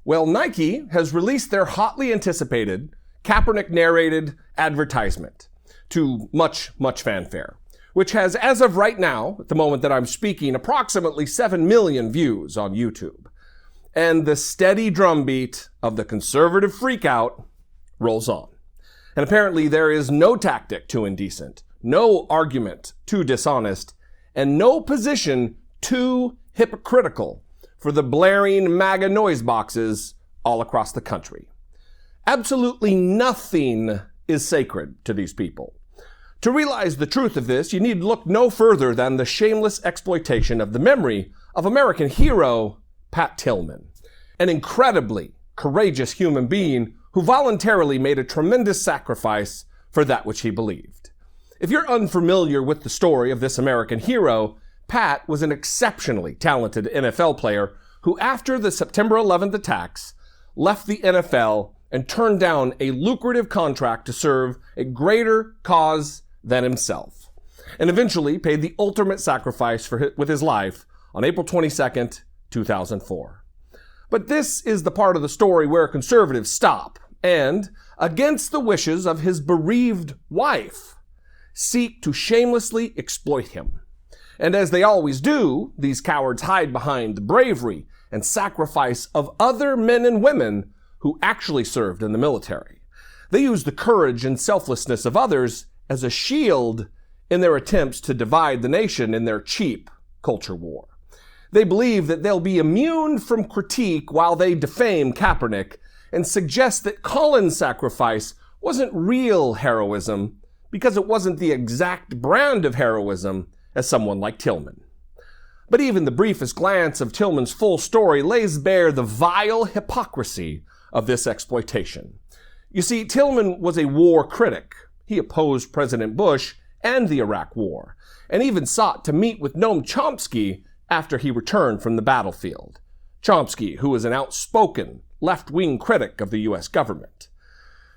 Well, Nike has released their hotly anticipated Kaepernick-narrated advertisement to much fanfare, which has, as of right now, at the moment that I'm speaking, approximately 7 million views on YouTube. And the steady drumbeat of the conservative freakout rolls on. And apparently there is no tactic too indecent, no argument too dishonest, and no position too hypocritical for the blaring MAGA noise boxes all across the country. Absolutely nothing is sacred to these people. To realize the truth of this, you need look no further than the shameless exploitation of the memory of American hero Pat Tillman, an incredibly courageous human being who voluntarily made a tremendous sacrifice for that which he believed. If you're unfamiliar with the story of this American hero, Pat was an exceptionally talented NFL player who, after the September 11th attacks, left the NFL and turned down a lucrative contract to serve a greater cause than himself, and eventually paid the ultimate sacrifice with his life on April 22nd, 2004. But this is the part of the story where conservatives stop and, against the wishes of his bereaved wife, seek to shamelessly exploit him. And as they always do, these cowards hide behind the bravery and sacrifice of other men and women who actually served in the military. They use the courage and selflessness of others as a shield in their attempts to divide the nation in their cheap culture war. They believe that they'll be immune from critique while they defame Kaepernick and suggest that Colin's sacrifice wasn't real heroism because it wasn't the exact brand of heroism as someone like Tillman. But even the briefest glance of Tillman's full story lays bare the vile hypocrisy of this exploitation. You see, Tillman was a war critic. He opposed President Bush and the Iraq War, and even sought to meet with Noam Chomsky after he returned from the battlefield. Chomsky, who was an outspoken left-wing critic of the U.S. government.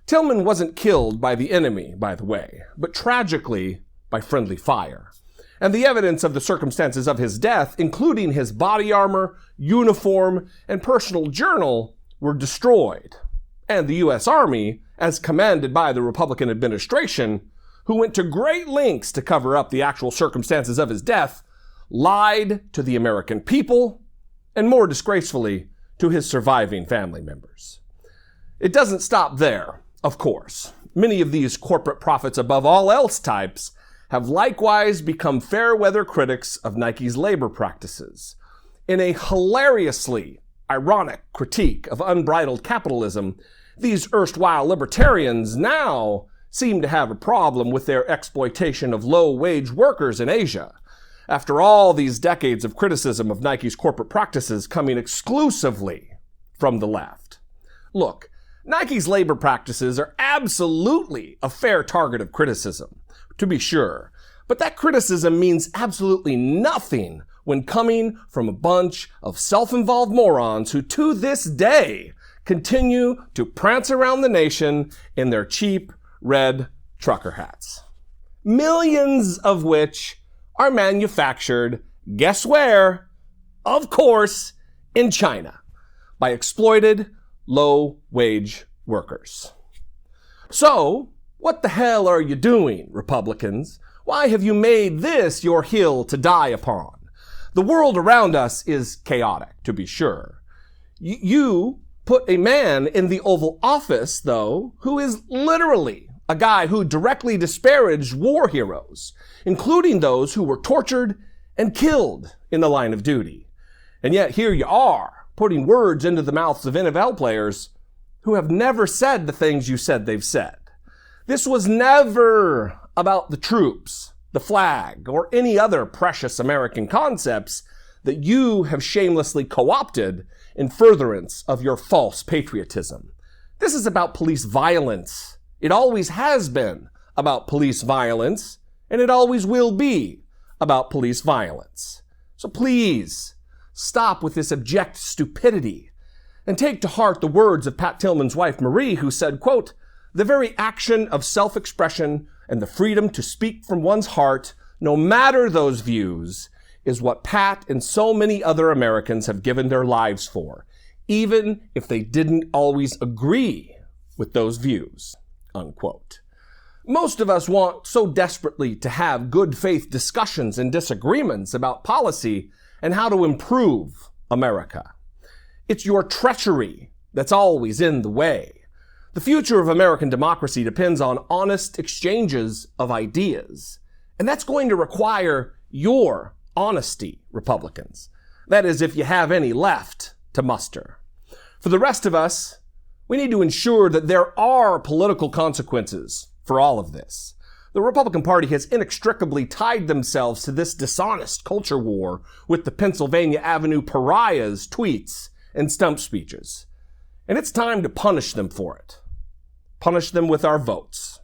Tillman wasn't killed by the enemy, by the way, but tragically by friendly fire. And the evidence of the circumstances of his death, including his body armor, uniform, and personal journal, were destroyed. And the U.S. Army, as commanded by the Republican administration, who went to great lengths to cover up the actual circumstances of his death, lied to the American people, and more disgracefully, to his surviving family members. It doesn't stop there, of course. Many of these corporate prophets above all else types have likewise become fair-weather critics of Nike's labor practices. In a hilariously ironic critique of unbridled capitalism, these erstwhile libertarians now seem to have a problem with their exploitation of low-wage workers in Asia. After all these decades of criticism of Nike's corporate practices coming exclusively from the left. Look, Nike's labor practices are absolutely a fair target of criticism, to be sure, but that criticism means absolutely nothing when coming from a bunch of self-involved morons who to this day continue to prance around the nation in their cheap red trucker hats. Millions of which are manufactured, guess where? Of course, in China, by exploited low-wage workers. So, what the hell are you doing, Republicans? Why have you made this your hill to die upon? The world around us is chaotic, to be sure. You put a man in the Oval Office, though, who is literally a guy who directly disparaged war heroes, including those who were tortured and killed in the line of duty. And yet here you are, putting words into the mouths of NFL players who have never said the things you said they've said. This was never about the troops, the flag, or any other precious American concepts that you have shamelessly co-opted in furtherance of your false patriotism. This is about police violence. It always has been about police violence, and it always will be about police violence. So please, stop with this abject stupidity and take to heart the words of Pat Tillman's wife, Marie, who said, quote, "The very action of self-expression and the freedom to speak from one's heart, no matter those views, is what Pat and so many other Americans have given their lives for. even if they didn't always agree with those views, unquote. Most of us want so desperately to have good faith discussions and disagreements about policy and how to improve America. It's your treachery that's always in the way. The future of American democracy depends on honest exchanges of ideas, and that's going to require your honesty, Republicans. That is, if you have any left to muster. For the rest of us, we need to ensure that there are political consequences for all of this. The Republican Party has inextricably tied themselves to this dishonest culture war with the Pennsylvania Avenue pariahs' tweets and stump speeches. And it's time to punish them for it. Punish them with our votes.